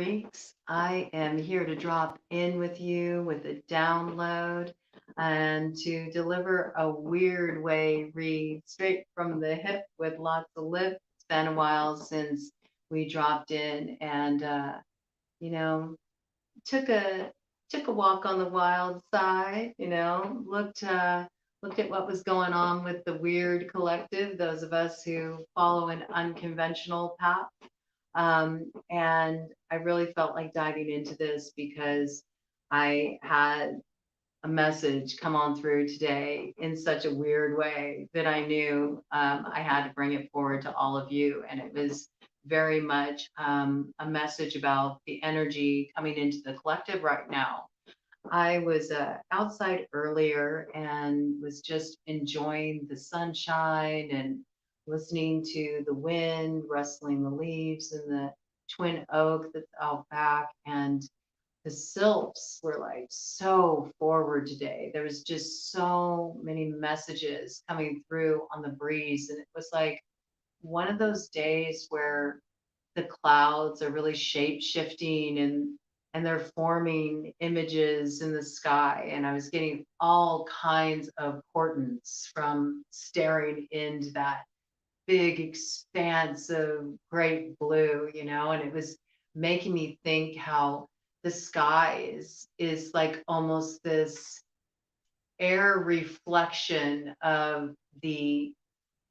freaks. I am here to drop in with you with a download and to deliver a weird way read straight from the hip with lots of lift. It's been a while since we dropped in and you know, took a took a walk on the wild side, looked at what was going on with the Weird Collective, those of us who follow an unconventional path. And I really felt like diving into this because I had a message come on through today in such a weird way that I knew I had to bring it forward to all of you. And it was very much a message about the energy coming into the collective right now. I was outside earlier and was just enjoying the sunshine and listening to the wind rustling the leaves and the twin oak that's out back. And the sylphs were like so forward today. There was just so many messages coming through on the breeze. And it was like one of those days where the clouds are really shape shifting and they're forming images in the sky. And I was getting all kinds of portents from staring into that big expanse of great blue, and it was making me think how the sky is like almost this air reflection of the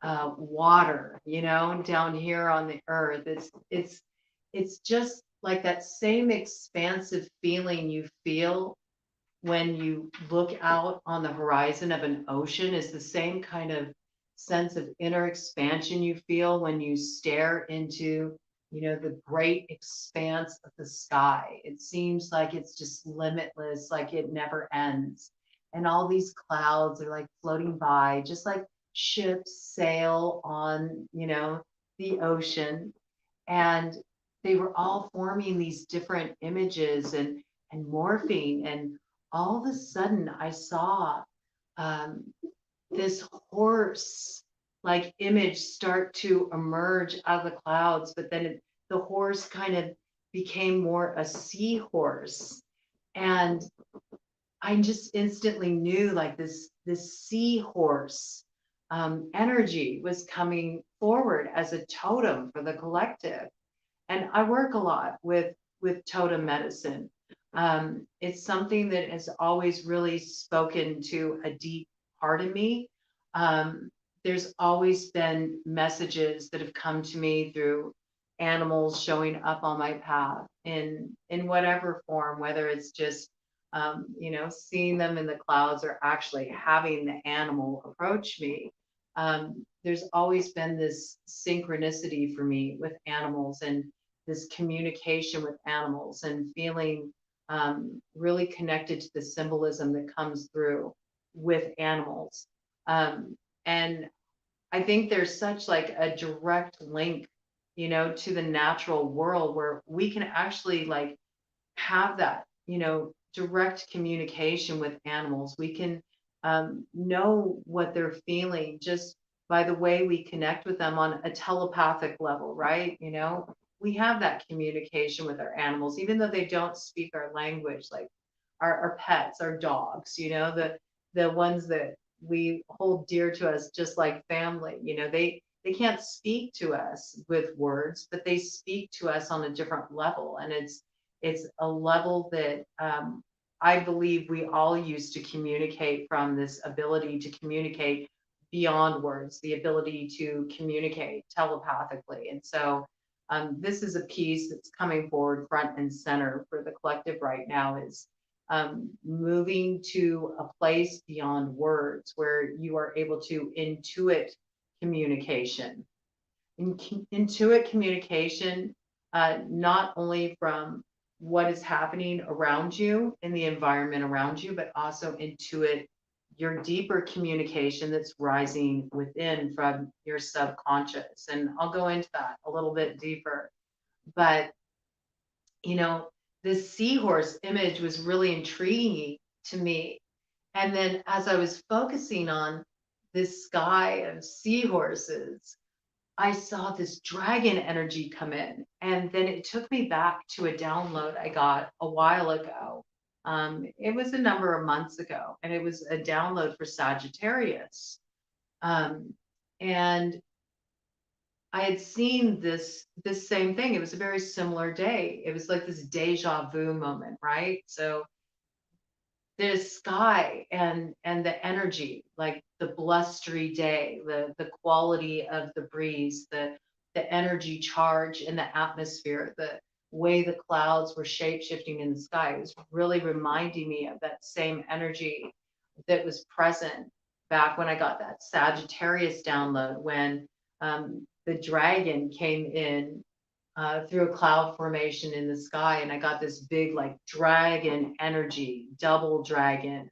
water, down here on the earth. It's just like that same expansive feeling you feel when you look out on the horizon of an ocean is the same kind of sense of inner expansion you feel when you stare into, the great expanse of the sky. It seems like it's just limitless, like it never ends. And all these clouds are like floating by, just like ships sail on, the ocean. And they were all forming these different images and morphing. And all of a sudden, I saw um, this horse like image start to emerge out of the clouds, but then the horse kind of became more a seahorse. And I just instantly knew like this seahorse energy was coming forward as a totem for the collective. And I work a lot with totem medicine. It's something that has always really spoken to a deep part of me. Um, there's always been messages that have come to me through animals showing up on my path in whatever form, whether it's just seeing them in the clouds or actually having the animal approach me. There's always been this synchronicity for me with animals and this communication with animals and feeling really connected to the symbolism that comes through with animals. And I think there's such like a direct link, to the natural world where we can actually like have that, direct communication with animals. We can know what they're feeling just by the way we connect with them on a telepathic level, right? We have that communication with our animals, even though they don't speak our language, like our pets, our dogs, the ones that we hold dear to us, just like family, they can't speak to us with words, but they speak to us on a different level. And it's a level that I believe we all use to communicate from, this ability to communicate beyond words, the ability to communicate telepathically. And so this is a piece that's coming forward front and center for the collective right now, is moving to a place beyond words where you are able to intuit communication. Intuit communication, not only from what is happening around you in the environment around you, but also intuit your deeper communication that's rising within from your subconscious. And I'll go into that a little bit deeper. But, this seahorse image was really intriguing to me. And then as I was focusing on this sky of seahorses, I saw this dragon energy come in, and then it took me back to a download I got a while ago. It was a number of months ago, and it was a download for Sagittarius. Um, and I had seen this same thing. It was a very similar day. It was like this deja vu moment, right? So the sky and the energy, like the blustery day, the quality of the breeze, the energy charge in the atmosphere, the way the clouds were shape shifting in the sky, it was really reminding me of that same energy that was present back when I got that Sagittarius download, when the dragon came in through a cloud formation in the sky, and I got this big like dragon energy, double dragon,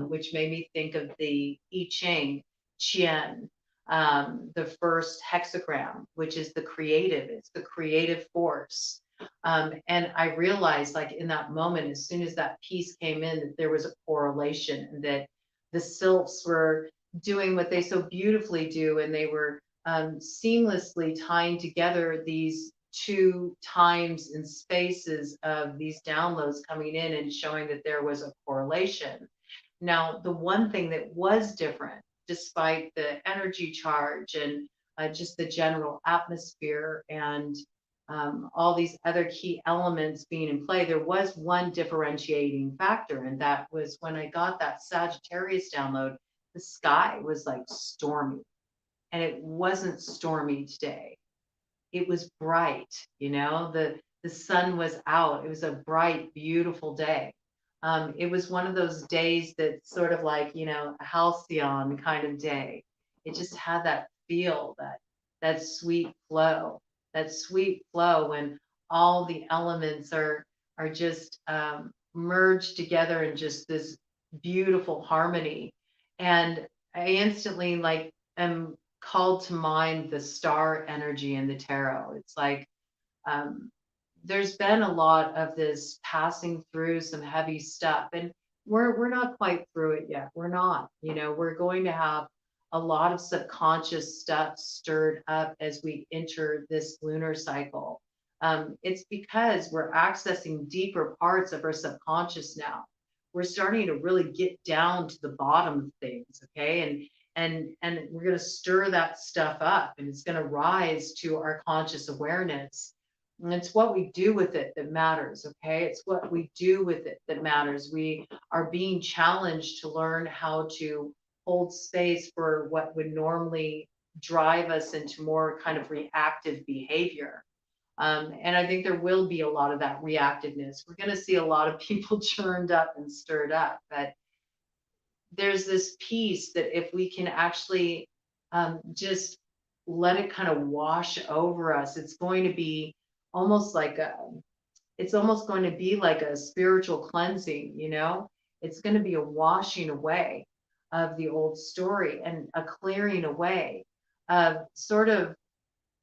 which made me think of the I Ching, Qian, the first hexagram, which is the creative. It's the creative force. And I realized, like in that moment, as soon as that piece came in, that there was a correlation, and that the sylphs were doing what they so beautifully do, and they were seamlessly tying together these two times and spaces of these downloads coming in and showing that there was a correlation. Now, the one thing that was different, despite the energy charge and just the general atmosphere and all these other key elements being in play, there was one differentiating factor, and that was when I got that Sagittarius download, the sky was like stormy, and it wasn't stormy today. It was bright, the sun was out. It was a bright, beautiful day. It was one of those days that's sort of like, a halcyon kind of day. It just had that feel, that sweet flow when all the elements are just merged together in just this beautiful harmony. And I instantly like am called to mind the star energy in the tarot. It's like um, there's been a lot of this passing through some heavy stuff, and we're not quite through it yet. We're not. We're going to have a lot of subconscious stuff stirred up as we enter this lunar cycle. It's because we're accessing deeper parts of our subconscious now. We're starting to really get down to the bottom of things, okay? And we're going to stir that stuff up, and it's going to rise to our conscious awareness. And it's what we do with it that matters, okay? It's what we do with it that matters. We are being challenged to learn how to hold space for what would normally drive us into more kind of reactive behavior. And I think there will be a lot of that reactiveness. We're going to see a lot of people churned up and stirred up, but there's this piece that if we can actually just let it kind of wash over us, it's going to be almost like it's almost going to be like a spiritual cleansing, it's going to be a washing away of the old story and a clearing away of sort of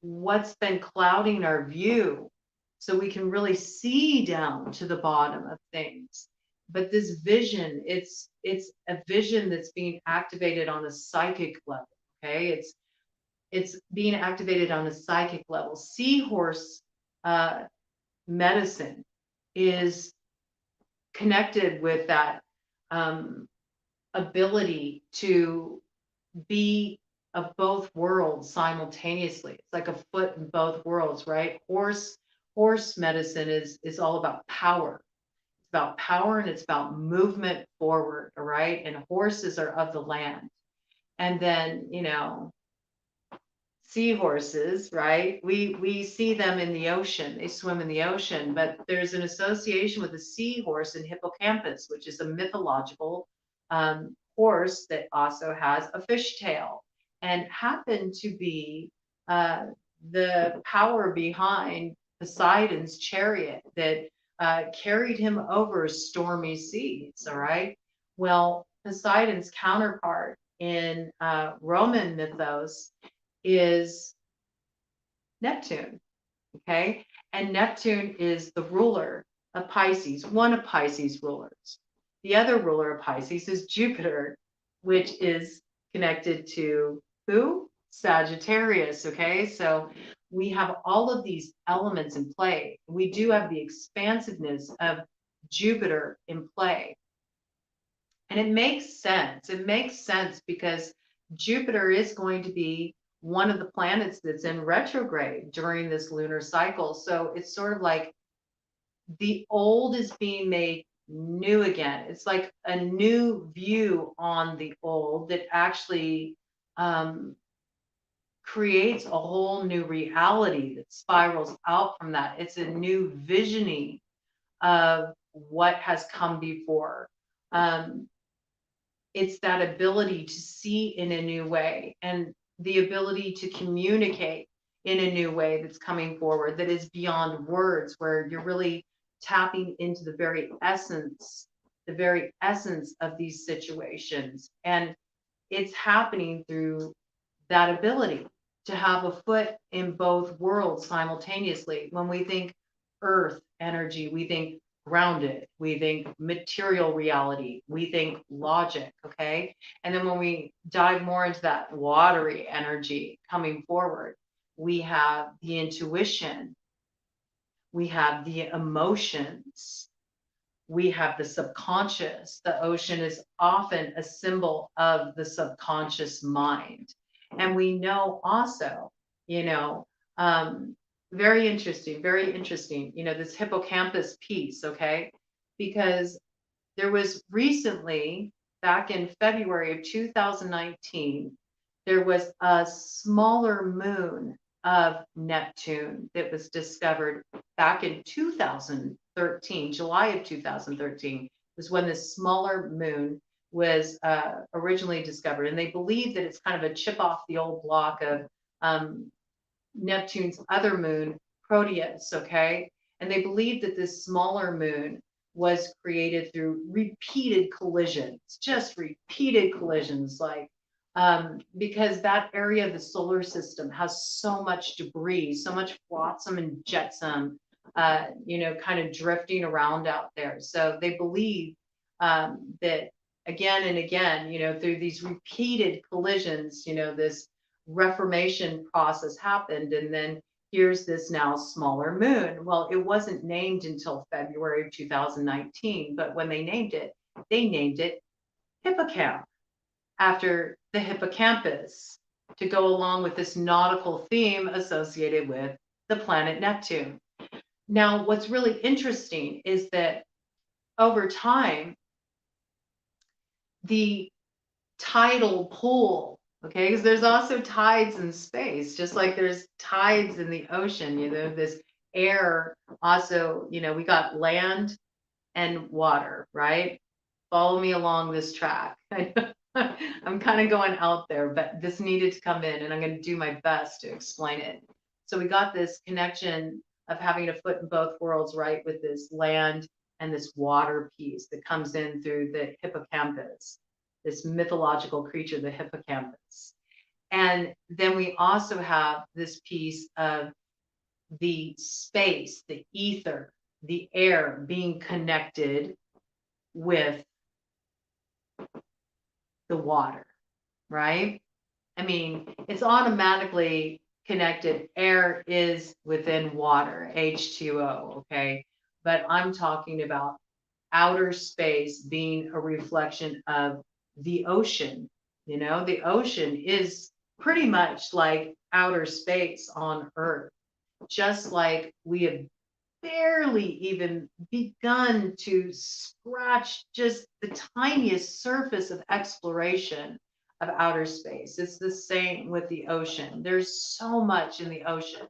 what's been clouding our view, so we can really see down to the bottom of things. But this vision, it's a vision that's being activated on a psychic level, okay? It's being activated on a psychic level. Seahorse medicine is connected with that ability to be of both worlds simultaneously. It's like a foot in both worlds, right? Horse medicine is all about power. It's about power, and it's about movement forward, all right? And horses are of the land. And then, seahorses, right? We see them in the ocean. They swim in the ocean, but there's an association with the seahorse and Hippocampus, which is a mythological horse that also has a fish tail, and happened to be the power behind Poseidon's chariot that carried him over stormy seas. All right. Well, Poseidon's counterpart in Roman mythos is Neptune. Okay. And Neptune is the ruler of Pisces, one of Pisces' rulers. The other ruler of Pisces is Jupiter, which is connected to who? Sagittarius, okay? So we have all of these elements in play. We do have the expansiveness of Jupiter in play. And it makes sense. It makes sense because Jupiter is going to be one of the planets that's in retrograde during this lunar cycle. So it's sort of like the old is being made new again. It's like a new view on the old that actually um, creates a whole new reality that spirals out from that. It's a new visioning of what has come before. Um, it's that ability to see in a new way and the ability to communicate in a new way that's coming forward that is beyond words, where you're really tapping into the very essence of these situations. And it's happening through that ability to have a foot in both worlds simultaneously. When we think earth energy, we think grounded, we think material reality, we think logic, okay? And then when we dive more into that watery energy coming forward, we have the intuition, we have the emotions, we have the subconscious. The ocean is often a symbol of the subconscious mind. And we know also, you know, very interesting, this hippocampus piece, okay? Because there was recently, back in February of 2019, there was a smaller moon of Neptune that was discovered back in 2013, July of 2013 was when this smaller moon was originally discovered. And they believe that it's kind of a chip off the old block of Neptune's other moon, Proteus, okay? And they believe that this smaller moon was created through repeated collisions, just repeated collisions, like because that area of the solar system has so much debris, so much flotsam and jetsam, kind of drifting around out there. So they believe that again and again, through these repeated collisions, this reformation process happened. And then here's this now smaller moon. Well, it wasn't named until February of 2019, but when they named it Hippocamp, after the hippocampus, to go along with this nautical theme associated with the planet Neptune. Now, what's really interesting is that over time, the tidal pull, okay, because there's also tides in space, just like there's tides in the ocean, this air also, we got land and water, right? Follow me along this track. I'm kind of going out there, but this needed to come in and I'm going to do my best to explain it. So we got this connection of having a foot in both worlds, right? With this land and this water piece that comes in through the hippocampus, this mythological creature, the hippocampus. And then we also have this piece of the space, the ether, the air being connected with the water, right? I mean, it's automatically connected. Air is within water, H2O, okay? But I'm talking about outer space being a reflection of the ocean. The ocean is pretty much like outer space on Earth, just like we have barely even begun to scratch just the tiniest surface of exploration of outer space. It's the same with the ocean. There's so much in the ocean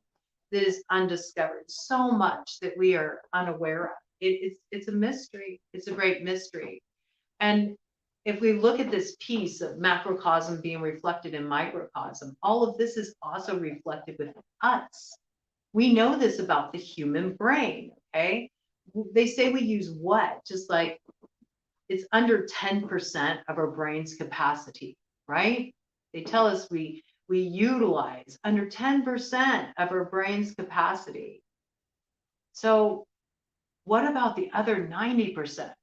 that is undiscovered, so much that we are unaware of. It's a mystery. It's a great mystery. And if we look at this piece of macrocosm being reflected in microcosm, all of this is also reflected with us. We know this about the human brain, okay? They say we use what? Just like it's under 10% of our brain's capacity, right? They tell us we utilize under 10% of our brain's capacity. So what about the other 90%?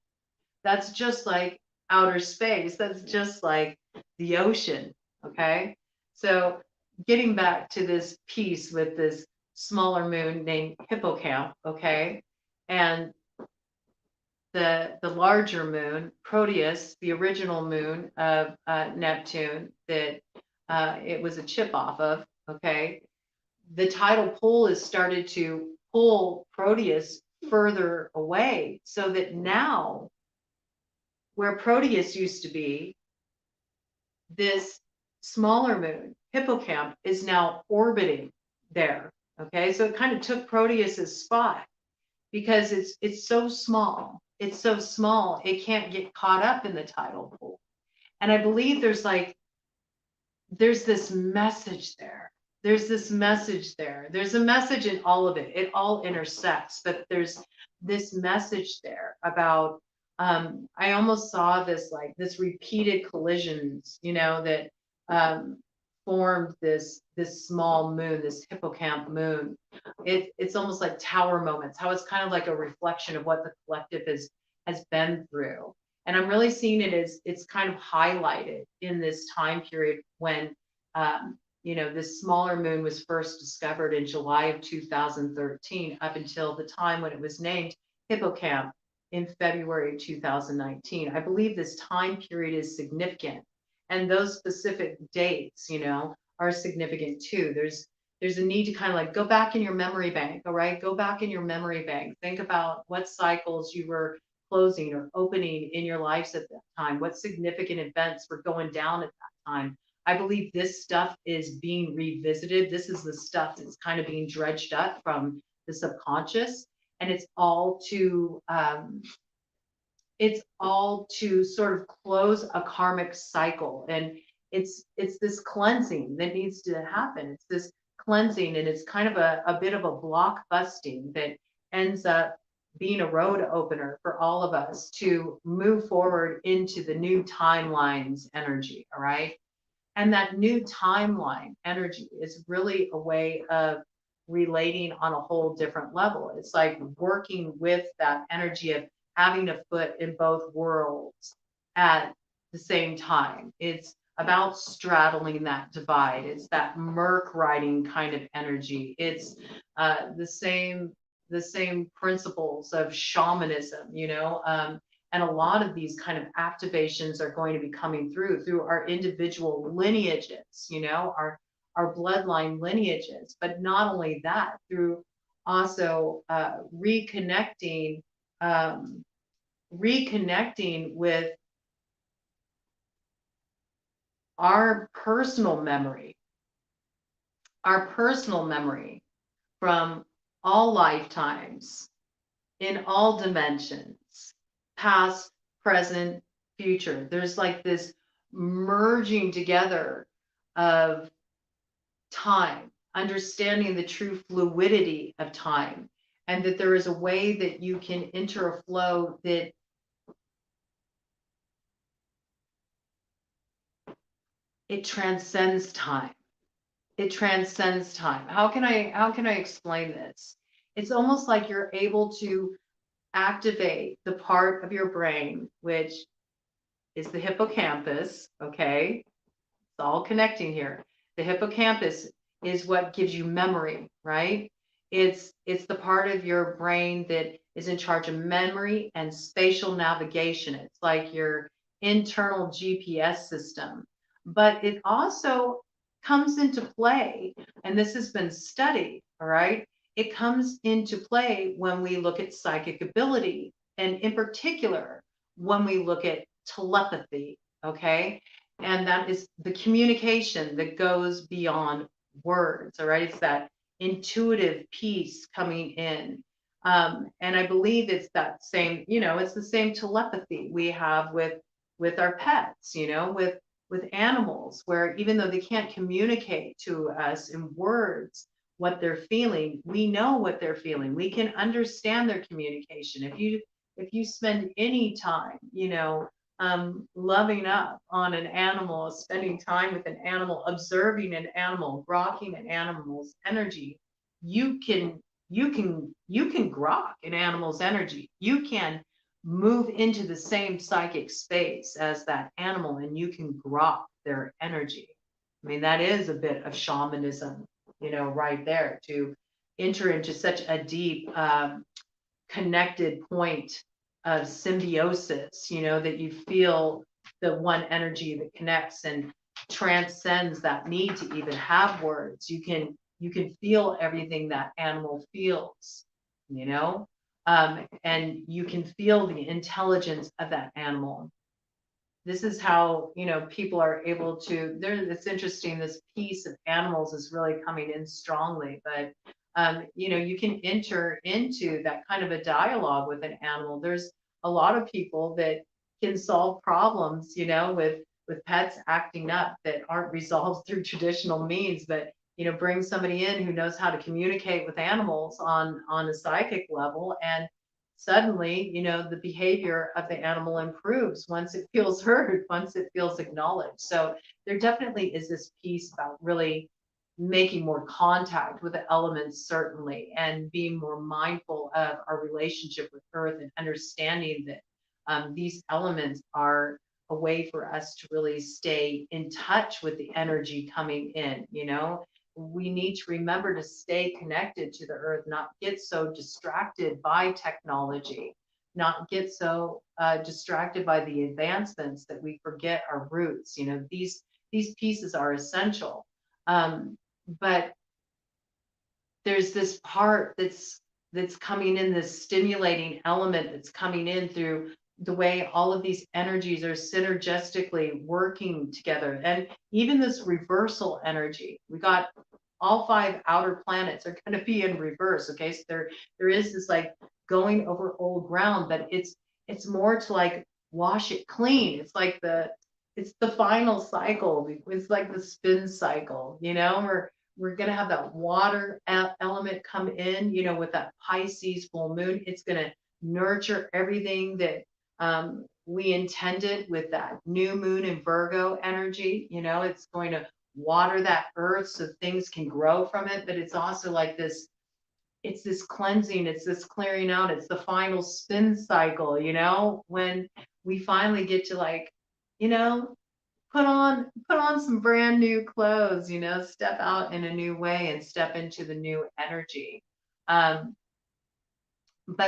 That's just like outer space. That's just like the ocean, okay? So getting back to this piece with this smaller moon named Hippocamp, okay? And the larger moon, Proteus, the original moon of Neptune that it was a chip off of, okay? The tidal pull has started to pull Proteus further away so that now where Proteus used to be, this smaller moon, Hippocamp, is now orbiting there. Okay, so it kind of took Proteus's spot because it's so small. It's so small it can't get caught up in the tidal pool. And I believe there's this message there. There's this message there. There's a message in all of it. It all intersects, but there's this message there about I almost saw this like this repeated collisions, you know, that formed this small moon, this hippocamp moon. It's almost like tower moments, how it's kind of like a reflection of what the collective has been through. And I'm really seeing it as it's kind of highlighted in this time period when you know, this smaller moon was first discovered in July of 2013 up until the time when it was named Hippocamp in February 2019. I believe this time period is significant. And those specific dates, you know, are significant too. There's a need to kind of like go back in your memory bank, all right? Go back in your memory bank. Think about what cycles you were closing or opening in your lives at that time, what significant events were going down at that time. I believe this stuff is being revisited. This is the stuff that's kind of being dredged up from the subconscious, and it's all to sort of close a karmic cycle. And it's this cleansing that needs to happen. It's this cleansing, and it's kind of a bit of a block busting that ends up being a road opener for all of us to move forward into the new timelines energy. All right. And that new timeline energy is really a way of relating on a whole different level. It's like working with that energy of having a foot in both worlds at the same time. It's about straddling that divide. It's that Merc riding kind of energy. It's the same principles of shamanism, you know. And a lot of these kind of activations are going to be coming through our individual lineages, you know, our bloodline lineages. But not only that, through also reconnecting with our personal memory from all lifetimes in all dimensions, past, present, future. There's like this merging together of time, understanding the true fluidity of time, and that there is a way that you can enter a flow that it transcends time. It transcends time. How can I explain this? It's almost like you're able to activate the part of your brain which is the hippocampus. Okay, it's all connecting here. The hippocampus is what gives you memory, right? It's the part of your brain that is in charge of memory and spatial navigation. It's like your internal GPS system. But it also comes into play, and this has been studied, all right? It comes into play when we look at psychic ability, and in particular, when we look at telepathy, okay? And that is the communication that goes beyond words, all right? It's that intuitive piece coming in. And I believe it's that same, you know, it's the same telepathy we have with our pets, you know, with animals, where even though they can't communicate to us in words what they're feeling, we know what they're feeling. We can understand their communication. If you spend any time, you know, loving up on an animal, spending time with an animal, observing an animal, rocking an animal's energy, you can grok an animal's energy. You can move into the same psychic space as that animal, and you can grok their energy. I mean, that is a bit of shamanism, right there, to enter into such a deep, connected point of symbiosis, that you feel the one energy that connects and transcends that need to even have words. You can feel everything that animal feels, and you can feel the intelligence of that animal. This is how, people are able to, it's interesting, this piece of animals is really coming in strongly, but you can enter into that kind of a dialogue with an animal. There's a lot of people that can solve problems, with pets acting up that aren't resolved through traditional means, but bring somebody in who knows how to communicate with animals on a psychic level, and suddenly, the behavior of the animal improves once it feels heard, once it feels acknowledged. So there definitely is this piece about really making more contact with the elements, certainly, and being more mindful of our relationship with Earth, and understanding that these elements are a way for us to really stay in touch with the energy coming in. We need to remember to stay connected to the Earth, not get so distracted by technology, not get so distracted by the advancements that we forget our roots. These pieces are essential. But there's this part that's coming in, this stimulating element that's coming in through the way all of these energies are synergistically working together. And even this reversal energy, we got all 5 outer planets are going to be in reverse. Okay, so there is this like going over old ground, but it's more to like wash it clean. It's the final cycle. It's like the spin cycle. We're going to have that water element come in, with that Pisces full moon. It's going to nurture everything that we intended with that new moon in Virgo energy. It's going to water that earth so things can grow from it. But it's also like this, it's this cleansing, it's this clearing out, it's the final spin cycle, when we finally get to like, put on some brand new clothes, step out in a new way and step into the new energy. But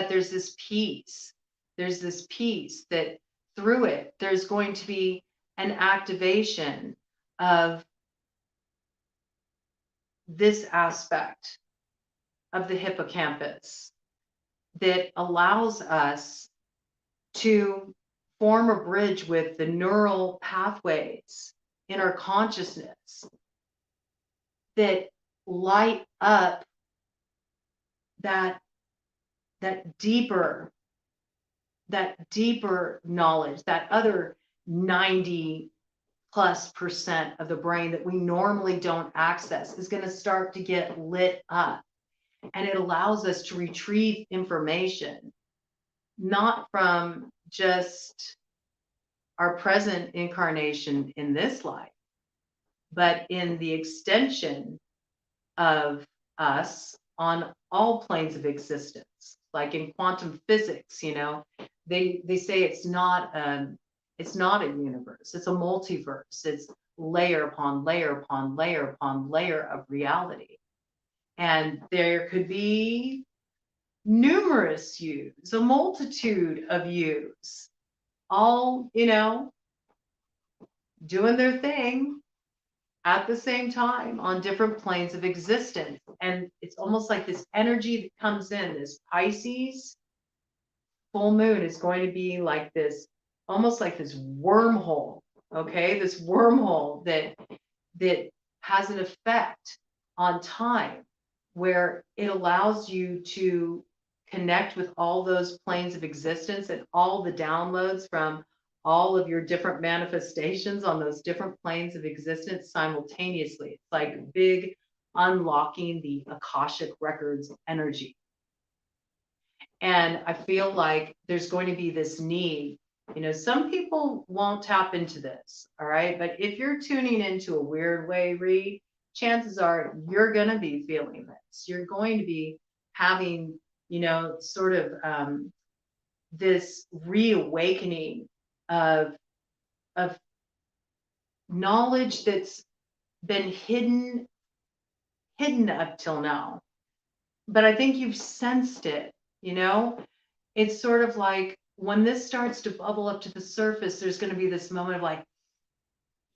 there's this piece that through it, there's going to be an activation of this aspect of the hippocampus that allows us to form a bridge with the neural pathways in our consciousness that light up that deeper knowledge, that other 90+% of the brain that we normally don't access is going to start to get lit up. And it allows us to retrieve information, not from just our present incarnation in this life, but in the extension of us on all planes of existence. Like in quantum physics, they say it's not a universe, it's a multiverse. It's layer upon layer upon layer upon layer of reality. And there could be numerous yous, a multitude of yous, all, doing their thing at the same time on different planes of existence. And it's almost like this energy that comes in, this Pisces full moon is going to be like this, almost like this wormhole, okay? This wormhole that has an effect on time, where it allows you to connect with all those planes of existence and all the downloads from all of your different manifestations on those different planes of existence simultaneously. It's like big unlocking the Akashic records energy. And I feel like there's going to be this need. Some people won't tap into this, all right? But if you're tuning into a weird way read, chances are you're going to be feeling this. You're going to be having, sort of this reawakening of knowledge that's been hidden up till now. But I think you've sensed it, you know? It's sort of like when this starts to bubble up to the surface, there's going to be this moment of like,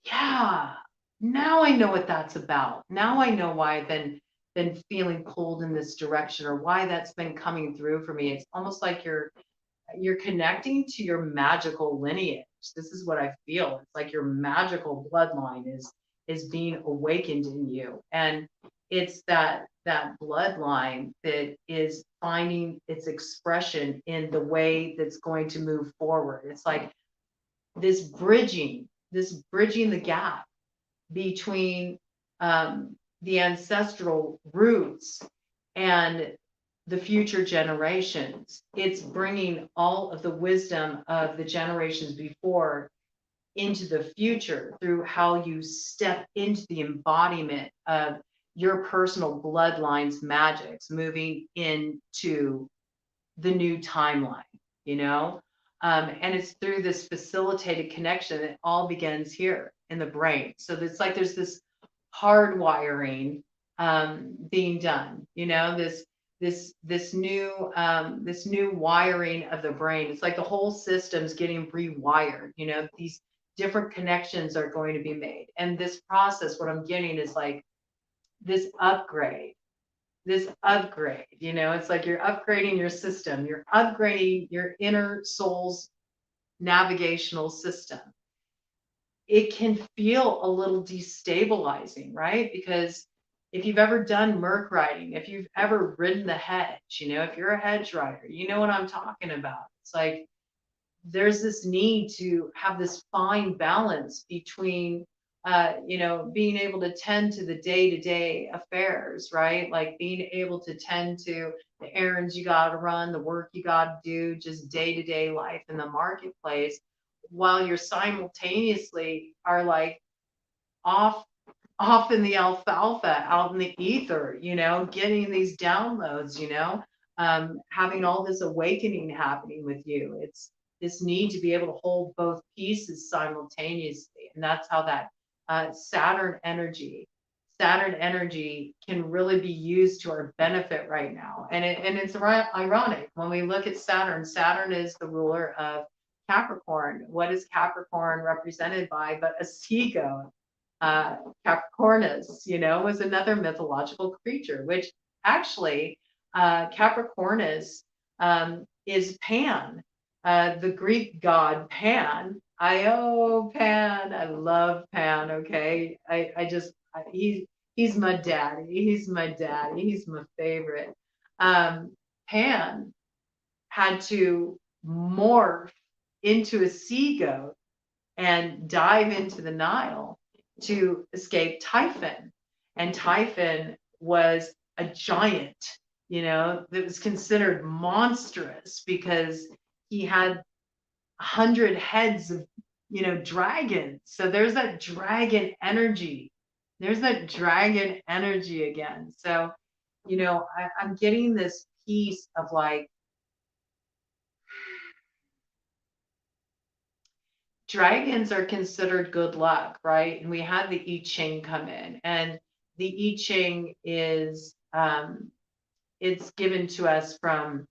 yeah, now I know what that's about. Now I know why I've been feeling pulled in this direction, or why that's been coming through for me. It's almost like you're connecting to your magical lineage. This is what I feel. It's like your magical bloodline is being awakened in you. And it's that bloodline that is finding its expression in the way that's going to move forward. It's like this bridging the gap between the ancestral roots and the future generations. It's bringing all of the wisdom of the generations before into the future through how you step into the embodiment of your personal bloodline's magics, moving into the new timeline, you know? And it's through this facilitated connection that all begins here in the brain. So it's like there's this hardwiring being done, you know, this new wiring of the brain. It's like the whole system's getting rewired, you know, these different connections are going to be made. And this process, what I'm getting is like this upgrade, you know, it's like you're upgrading your system, you're upgrading your inner soul's navigational system. It can feel a little destabilizing, right? Because if you've ever done Merc riding, if you've ever ridden the hedge, you know, if you're a hedge rider, you know what I'm talking about. It's like there's this need to have this fine balance between you know, being able to tend to the day-to-day affairs, right? Like being able to tend to the errands you got to run, the work you got to do, just day-to-day life in the marketplace, while you're simultaneously are like off in the alfalfa, out in the ether, you know, getting these downloads, you know, having all this awakening happening with you. It's this need to be able to hold both pieces simultaneously. And that's how that Saturn energy, can really be used to our benefit right now. And it's ironic when we look at Saturn. Saturn is the ruler of Capricorn. What is Capricorn represented by but a sea goat? Capricornus, you know, was another mythological creature, which actually Capricornus is Pan, the Greek god Pan. Pan. I love Pan. Okay, he's my daddy. He's my daddy. He's my favorite. Pan had to morph into a sea goat and dive into the Nile to escape Typhon. And Typhon was a giant, you know, that was considered monstrous because he had 100 heads of, you know, dragons. So there's that dragon energy. There's that dragon energy again. So, you know, I'm getting this piece of like, dragons are considered good luck, right? And we had the I Ching come in, and the I Ching is it's given to us from,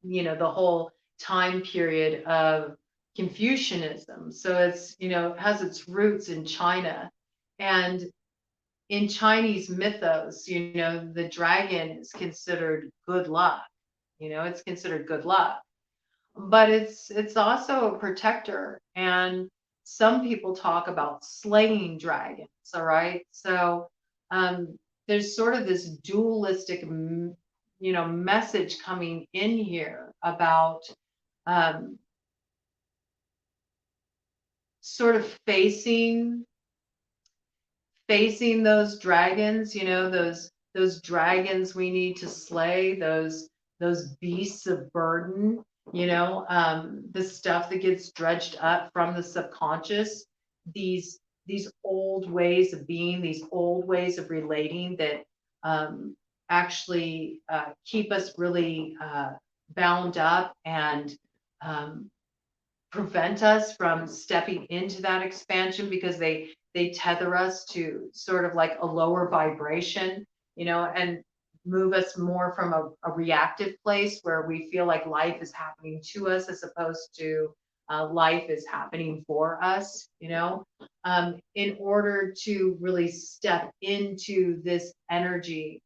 you know, the whole time period of Confucianism. So it's, you know, it has its roots in China. And in Chinese mythos, you know, the dragon is considered good luck. You know, it's considered good luck, but it's also a protector. And some people talk about slaying dragons. All right, so there's sort of this dualistic, you know, message coming in here about sort of facing those dragons, you know, those dragons we need to slay, those beasts of burden, you know, the stuff that gets dredged up from the subconscious, these old ways of being, these old ways of relating that actually keep us really bound up and prevent us from stepping into that expansion, because they tether us to sort of like a lower vibration, and move us more from a reactive place where we feel like life is happening to us as opposed to life is happening for us, in order to really step into this energy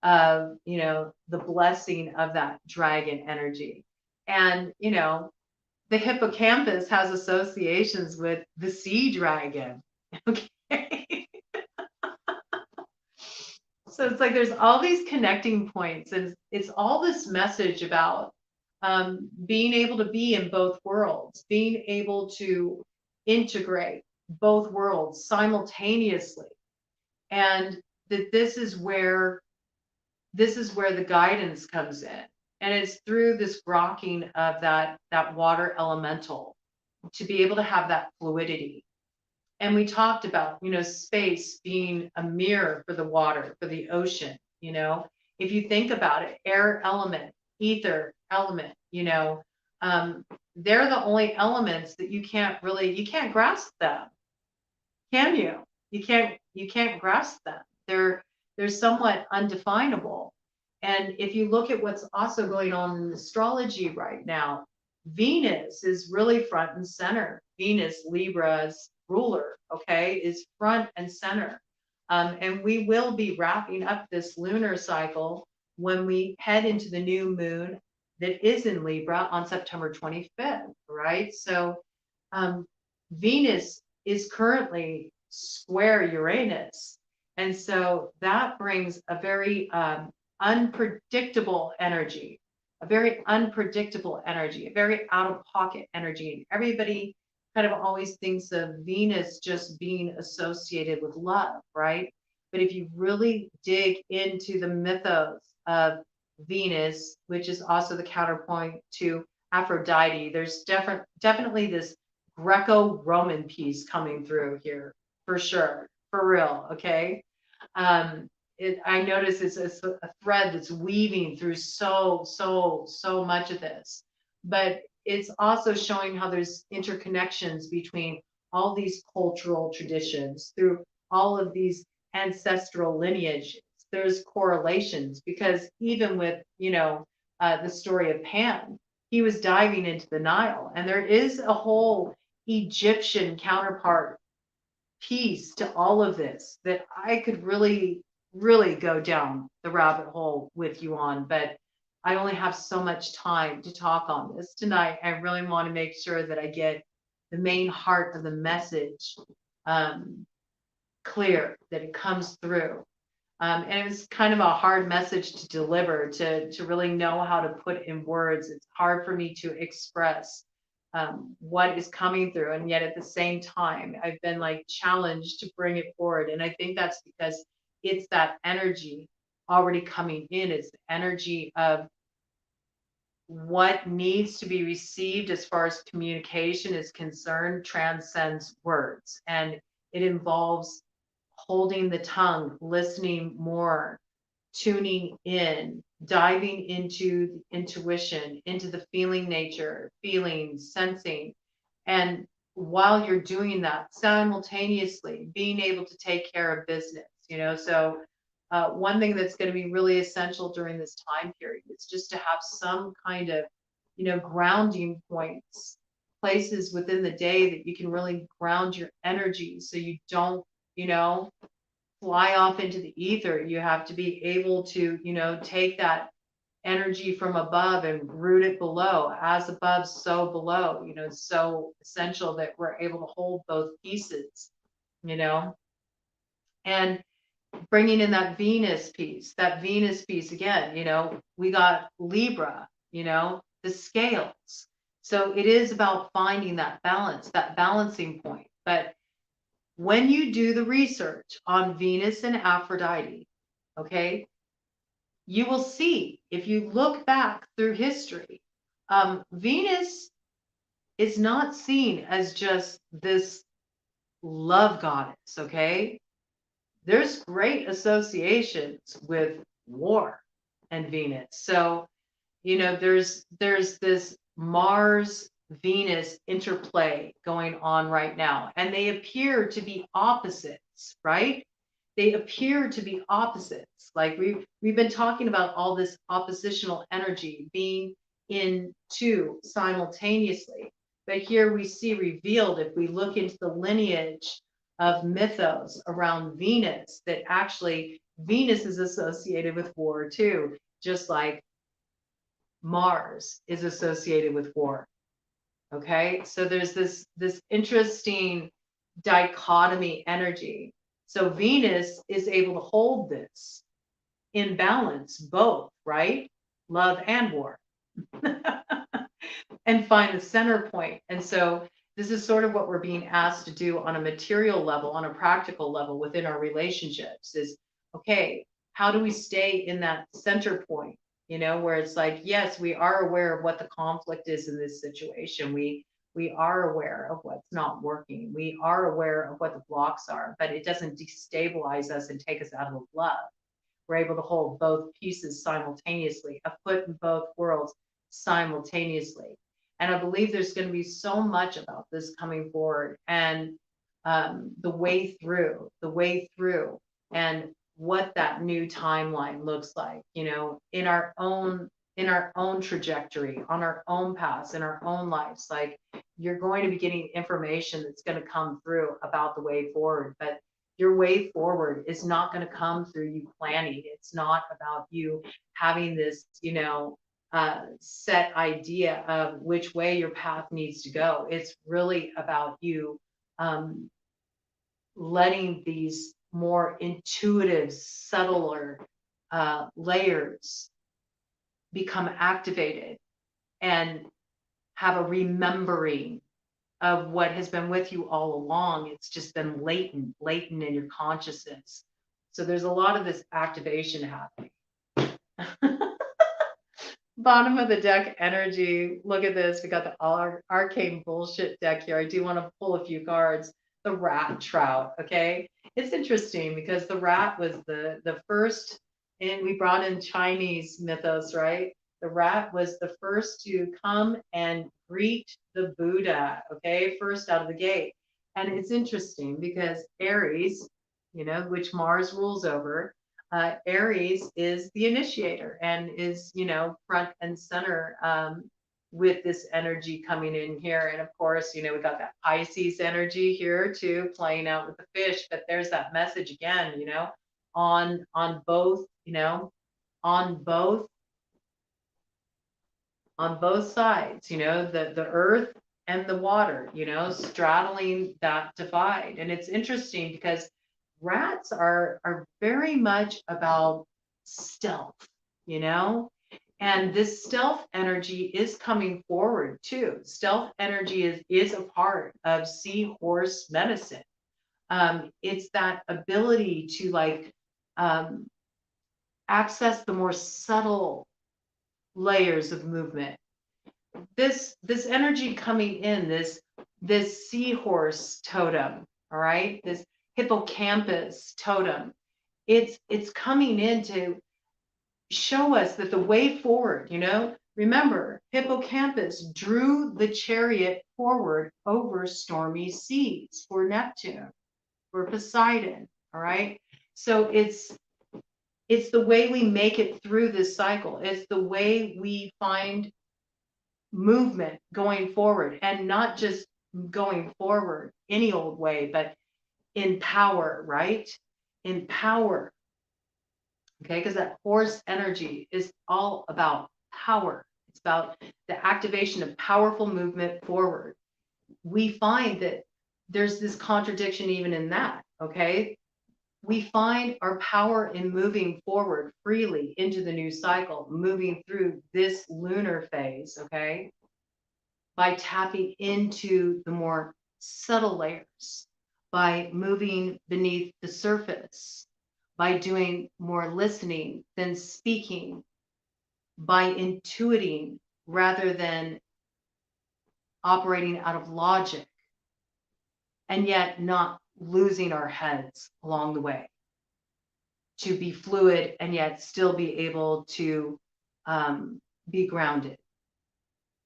of, the blessing of that dragon energy. And, the hippocampus has associations with the sea dragon. Okay. So it's like there's all these connecting points, and it's all this message about being able to be in both worlds, being able to integrate both worlds simultaneously, and that this is where the guidance comes in, and it's through this rocking of that water elemental to be able to have that fluidity. And we talked about, space being a mirror for the water, for the ocean. If you think about it, air element, ether element, they're the only elements that you can't grasp them, can you? You can't grasp them. They're somewhat undefinable. And if you look at what's also going on in astrology right now, Venus is really front and center. Venus, Libra's ruler, okay, is front and center. And we will be wrapping up this lunar cycle when we head into the new moon that is in Libra on September 25th, right? So Venus is currently square Uranus. And so that brings a very unpredictable energy, a very unpredictable energy, a very out of pocket energy. And everybody kind of always thinks of Venus just being associated with love, right? But if you really dig into the mythos of Venus, which is also the counterpoint to Aphrodite, there's definitely this Greco-Roman piece coming through here, for sure, for real, okay? I notice it's a thread that's weaving through so much of this, but it's also showing how there's interconnections between all these cultural traditions through all of these ancestral lineages. There's correlations because even with, the story of Pan, he was diving into the Nile, and there is a whole Egyptian counterpart piece to all of this that I could really go down the rabbit hole with you on, but I only have so much time to talk on this tonight. I really want to make sure that I get the main heart of the message clear, that it comes through. And it was kind of a hard message to deliver, to really know how to put in words. It's hard for me to express what is coming through. And yet at the same time, I've been like challenged to bring it forward. And I think that's because it's that energy already coming in. It's the energy of what needs to be received as far as communication is concerned transcends words. And it involves holding the tongue, listening more, tuning in, diving into intuition, into the feeling nature, feeling, sensing. And while you're doing that, simultaneously being able to take care of business, So one thing that's going to be really essential during this time period is just to have some kind of, grounding points, places within the day that you can really ground your energy so you don't, fly off into the ether. You have to be able to, take that energy from above and root it below. As above, so below. It's so essential that we're able to hold both pieces, and bringing in that Venus piece again, we got Libra, the scales. So it is about finding that balance, that balancing point. But when you do the research on Venus and Aphrodite, okay, you will see, if you look back through history, Venus is not seen as just this love goddess, okay? There's great associations with war and Venus. So, there's this Mars Venus interplay going on right now. And they appear to be opposites, right? They appear to be opposites. Like we've been talking about all this oppositional energy being in two simultaneously. But here we see revealed, if we look into the lineage of mythos around Venus, that actually Venus is associated with war too, just like Mars is associated with war. Okay, so there's this interesting dichotomy energy. So Venus is able to hold this in balance, both, right? Love and war. And find the center point. And so this is sort of what we're being asked to do on a material level, on a practical level within our relationships is, okay, how do we stay in that center point? You know, where it's like, yes, we are aware of what the conflict is in this situation. We are aware of what's not working. We are aware of what the blocks are, but it doesn't destabilize us and take us out of love. We're able to hold both pieces simultaneously, a foot in both worlds simultaneously. And I believe there's going to be so much about this coming forward, and the way through, and what that new timeline looks like, you know, in our own trajectory, on our own paths, in our own lives. Like, you're going to be getting information that's going to come through about the way forward, but your way forward is not going to come through you planning. It's not about you having this, you know, set idea of which way your path needs to go. It's really about you letting these more intuitive, subtler layers become activated and have a remembering of what has been with you all along. It's just been latent in your consciousness. So there's a lot of this activation happening. Bottom of the deck energy. Look at this. We got the arcane bullshit deck here. I do want to pull a few cards. The rat trout. Okay. It's interesting because the rat was the first, and we brought in Chinese mythos, right? The rat was the first to come and greet the Buddha, okay, first out of the gate. And it's interesting because Aries, you know, which Mars rules over, Aries is the initiator and is, you know, front and center with this energy coming in here. And of course, you know, we got that Pisces energy here too, playing out with the fish. But there's that message again, you know, on both, you know, on both sides, you know, the earth and the water, you know, straddling that divide. And it's interesting because rats are very much about stealth, you know, and this stealth energy is coming forward too. Stealth energy is a part of seahorse medicine. It's that ability to like access the more subtle layers of movement. This energy coming in, this seahorse totem, all right, this hippocampus totem, it's coming in to show us that the way forward, you know, remember, hippocampus drew the chariot forward over stormy seas for Neptune, for Poseidon, all right? So it's the way we make it through this cycle. It's the way we find movement going forward, and not just going forward any old way, but in power, right? In power. Okay, because that horse energy is all about power. It's about the activation of powerful movement forward. We find that there's this contradiction even in that, okay? We find our power in moving forward freely into the new cycle, moving through this lunar phase, okay? By tapping into the more subtle layers, by moving beneath the surface, by doing more listening than speaking, by intuiting rather than operating out of logic, and yet not losing our heads along the way, to be fluid and yet still be able to be grounded,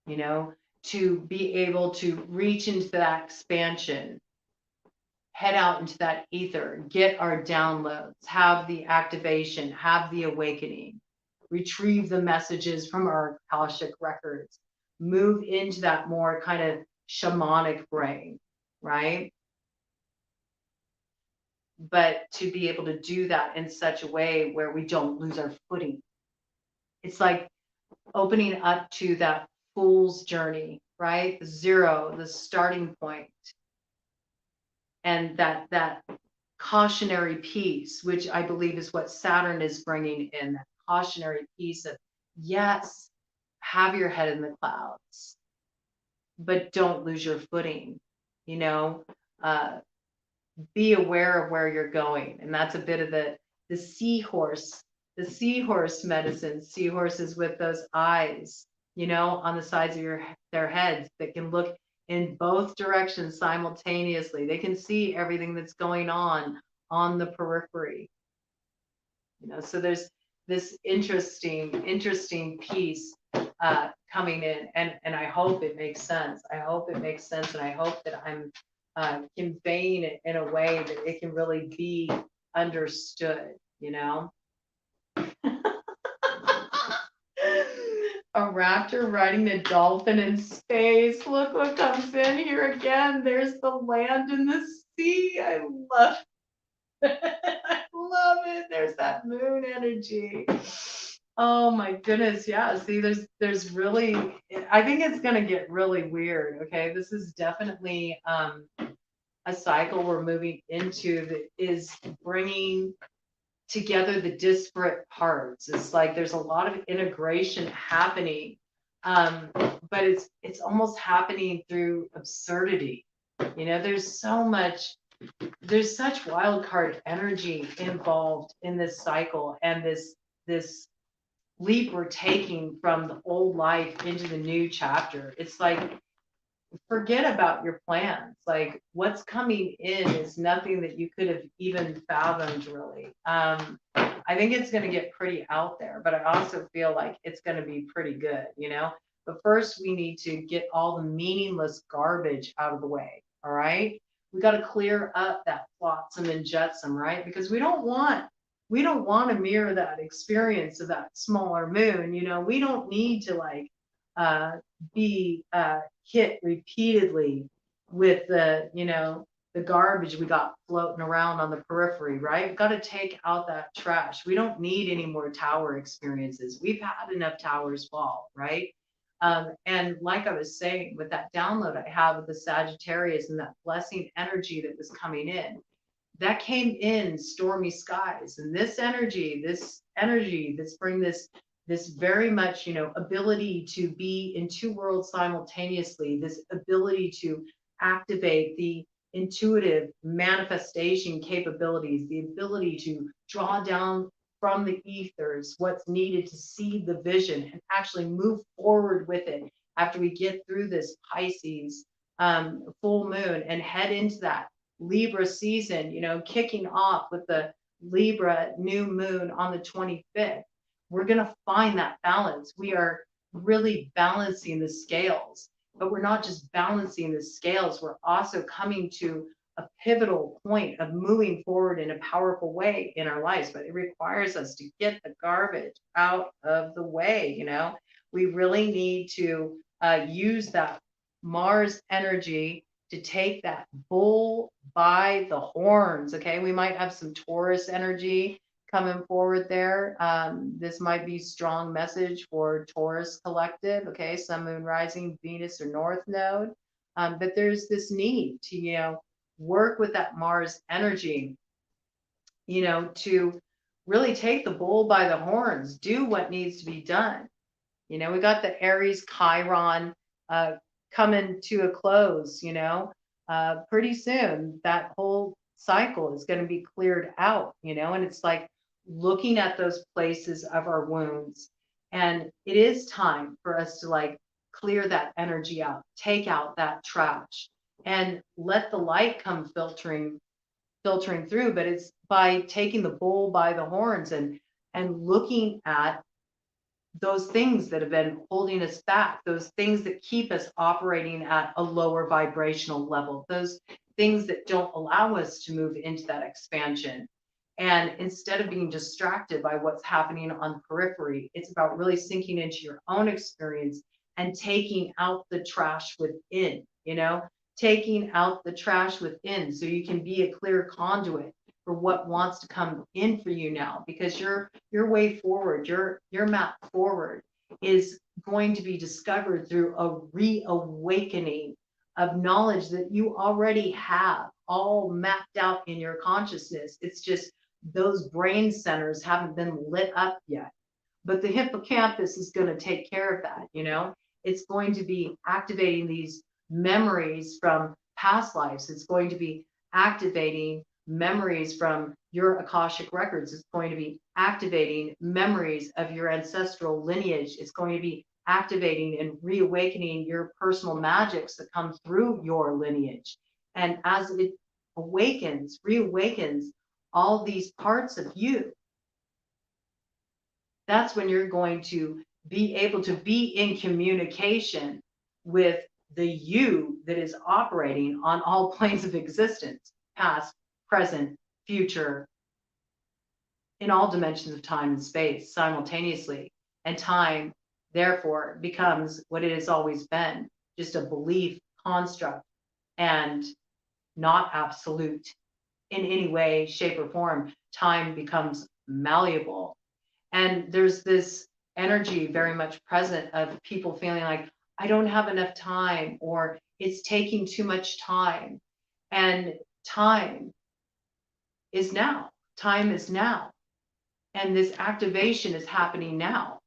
you know, to be able to reach into that expansion, head out into that ether, get our downloads, have the activation, have the awakening, retrieve the messages from our Akashic records, move into that more kind of shamanic brain, right? But to be able to do that in such a way where we don't lose our footing. It's like opening up to that fool's journey, right? The zero, the starting point, and that cautionary piece, which I believe is what Saturn is bringing in, that cautionary piece of, yes, have your head in the clouds, but don't lose your footing, you know, be aware of where you're going. And that's a bit of the seahorse medicine, seahorses with those eyes, you know, on the sides of their heads that can look in both directions simultaneously. They can see everything that's going on the periphery. You know, so there's this interesting piece coming in, and I hope it makes sense. I hope it makes sense, and I hope that I'm conveying it in a way that it can really be understood, you know. A raptor riding a dolphin in space. Look what comes in here again. There's the land and the sea. I love it. I love it. There's that moon energy. Oh my goodness. Yeah. See, there's really, I think it's going to get really weird. Okay. This is definitely a cycle we're moving into that is bringing together the disparate parts. It's like there's a lot of integration happening, but it's almost happening through absurdity. You know, there's such wild card energy involved in this cycle, and this leap we're taking from the old life into the new chapter. It's like, forget about your plans. Like, what's coming in is nothing that you could have even fathomed, really. I think it's going to get pretty out there, but I also feel like it's going to be pretty good, you know. But first, we need to get all the meaningless garbage out of the way. All right, we got to clear up that flotsam and jetsam, right? Because we don't want to mirror that experience of that smaller moon. You know, we don't need to like be hit repeatedly with the, you know, the garbage we got floating around on the periphery, right? We've got to take out that trash. We don't need any more tower experiences. We've had enough towers fall, right? And like I was saying, with that download I have with the Sagittarius and that blessing energy that was coming in, that came in stormy skies. And this energy that's bring this very much, you know, ability to be in two worlds simultaneously, this ability to activate the intuitive manifestation capabilities, the ability to draw down from the ethers what's needed to see the vision and actually move forward with it after we get through this Pisces full moon and head into that Libra season, you know, kicking off with the Libra new moon on the 25th. We're going to find that balance. We are really balancing the scales, but we're not just balancing the scales. We're also coming to a pivotal point of moving forward in a powerful way in our lives, but it requires us to get the garbage out of the way. You know, we really need to use that Mars energy to take that bull by the horns. Okay, we might have some Taurus energy coming forward there. This might be strong message for Taurus collective. Okay, Sun, Moon, Rising, Venus, or North Node. But there's this need to, you know, work with that Mars energy, you know, to really take the bull by the horns, do what needs to be done. You know, we got the Aries Chiron coming to a close, you know, pretty soon. That whole cycle is going to be cleared out, you know, and it's like looking at those places of our wounds. And it is time for us to like clear that energy out, take out that trash, and let the light come filtering through. But it's by taking the bull by the horns and looking at those things that have been holding us back, those things that keep us operating at a lower vibrational level, those things that don't allow us to move into that expansion. And instead of being distracted by what's happening on the periphery, it's about really sinking into your own experience and taking out the trash within, taking out the trash within so you can be a clear conduit for what wants to come in for you now, because your way forward, your map forward is going to be discovered through a reawakening of knowledge that you already have all mapped out in your consciousness. It's just those brain centers haven't been lit up yet. But the hippocampus is going to take care of that, It's going to be activating these memories from past lives. It's going to be activating memories from your Akashic records. It's going to be activating memories of your ancestral lineage. It's going to be activating and reawakening your personal magics that come through your lineage. And as it reawakens all these parts of you, that's when you're going to be able to be in communication with the you that is operating on all planes of existence, past, present, future, in all dimensions of time and space simultaneously. And time, therefore, becomes what it has always been, just a belief construct and not absolute in any way, shape, or form. Time becomes malleable. And there's this energy very much present of people feeling like, I don't have enough time, or it's taking too much time. And time is now. Time is now. And this activation is happening now,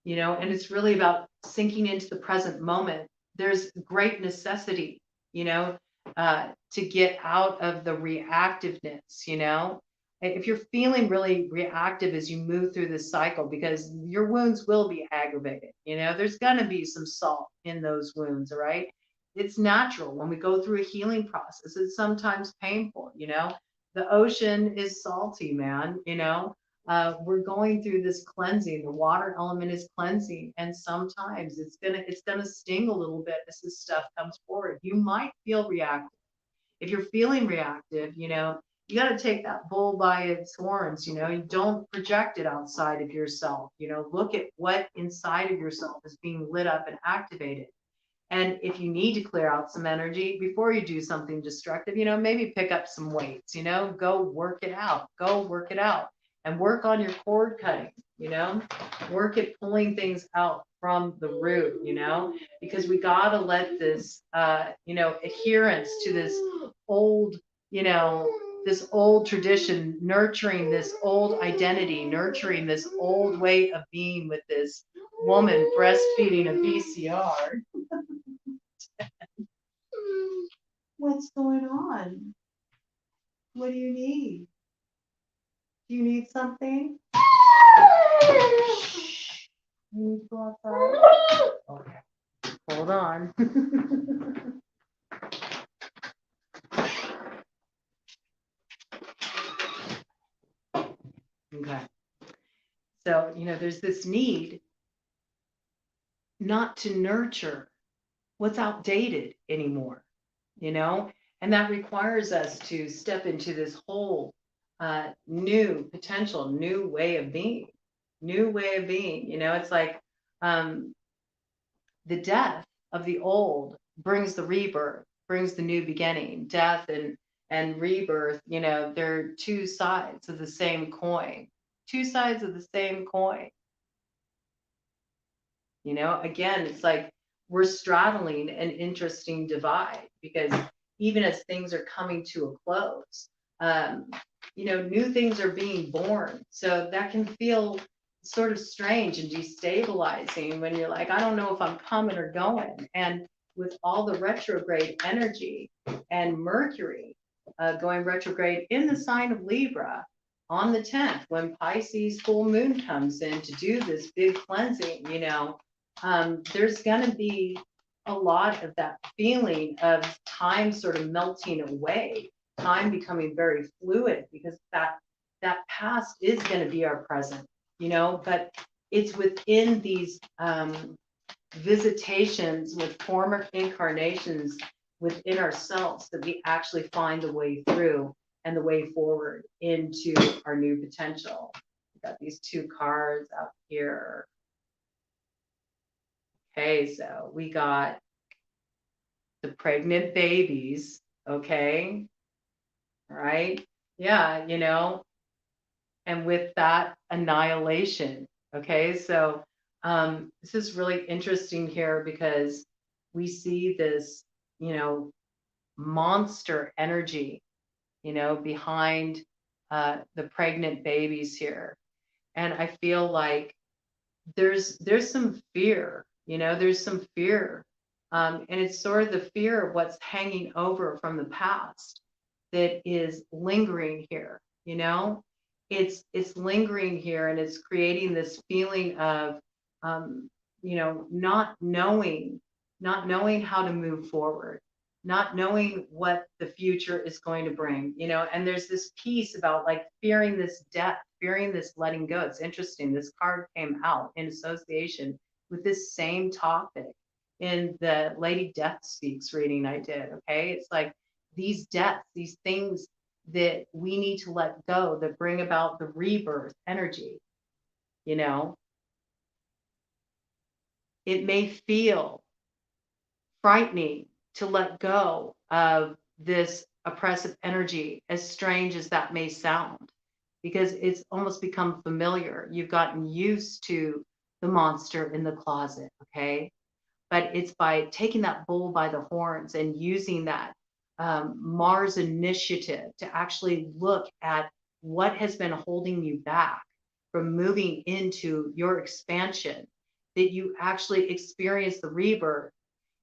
and it's really about sinking into the present moment. There's great necessity, to get out of the reactiveness, If you're feeling really reactive as you move through this cycle, because your wounds will be aggravated, there's going to be some salt in those wounds, all right? It's natural when we go through a healing process. It's sometimes painful, The ocean is salty, man, we're going through this cleansing. The water element is cleansing, and sometimes it's gonna sting a little bit as this stuff comes forward. You might feel reactive. If you're feeling reactive, you got to take that bull by its horns. You don't project it outside of yourself. Look at what inside of yourself is being lit up and activated. And if you need to clear out some energy before you do something destructive, maybe pick up some weights, go work it out. And work on your cord cutting, work at pulling things out from the root, because we got to let this, adherence to this old, this old tradition, nurturing this old identity, nurturing this old way of being with this woman breastfeeding a VCR. What's going on? What do you need? Do you need something? You need to go outside? Okay. Hold on. Okay. So, there's this need not to nurture what's outdated anymore, and that requires us to step into this whole new potential, new way of being. It's like the death of the old brings the rebirth, brings the new beginning. Death and rebirth, they're two sides of the same coin. Again, it's like we're straddling an interesting divide, because even as things are coming to a close, new things are being born. So that can feel sort of strange and destabilizing when you're like, I don't know if I'm coming or going. And with all the retrograde energy and Mercury going retrograde in the sign of Libra on the 10th, when Pisces full moon comes in to do this big cleansing, there's going to be a lot of that feeling of time sort of melting away, time becoming very fluid, because that past is going to be our present, but it's within these visitations with former incarnations within ourselves that we actually find the way through and the way forward into our new potential. We've got these two cards up here. Okay, so we got the pregnant babies, okay? All right. Yeah, you know, and with that annihilation. Okay, so this is really interesting here because we see this, you know, monster energy, you know, behind the pregnant babies here, and I feel like there's some fear, you know, there's some fear, and it's sort of the fear of what's hanging over from the past that is lingering here, you know, it's lingering here and it's creating this feeling of you know, not knowing how to move forward, not knowing what the future is going to bring, you know, and there's this piece about like fearing this death, fearing this letting go. It's interesting, this card came out in association with this same topic in the Lady Death Speaks reading I did. Okay, it's like these deaths, these things that we need to let go that bring about the rebirth energy, you know. It may feel frightening to let go of this oppressive energy, as strange as that may sound, because it's almost become familiar. You've gotten used to the monster in the closet, okay? But it's by taking that bull by the horns and using that Mars initiative to actually look at what has been holding you back from moving into your expansion, that you actually experience the rebirth.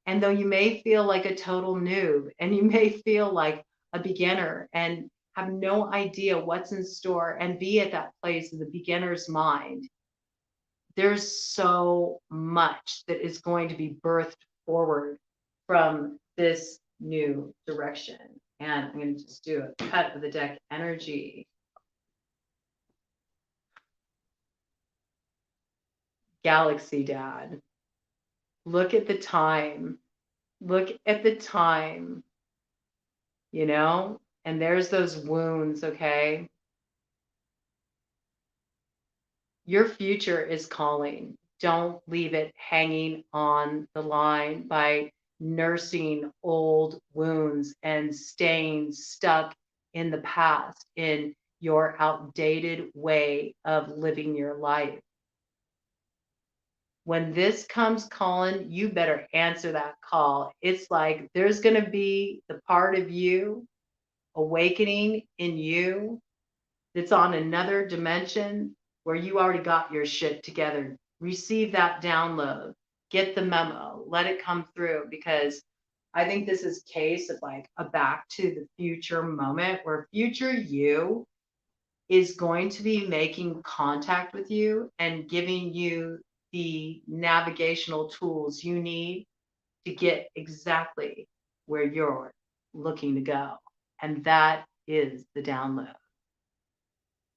And though you may feel like a total noob and you may feel like a beginner and have no idea what's in store and be at that place of the beginner's mind, there's so much that is going to be birthed forward from this new direction. And I'm going to just do a cut of the deck energy. Galaxy Dad. Look at the time. Look at the time, you know, and there's those wounds, okay? Your future is calling. Don't leave it hanging on the line by nursing old wounds and staying stuck in the past, in your outdated way of living your life. When this comes calling, you better answer that call. It's like there's going to be the part of you awakening in you that's on another dimension where you already got your shit together. Receive that download, get the memo, let it come through, because I think this is case of like a back to the future moment where future you is going to be making contact with you and giving you the navigational tools you need to get exactly where you're looking to go. And that is the download.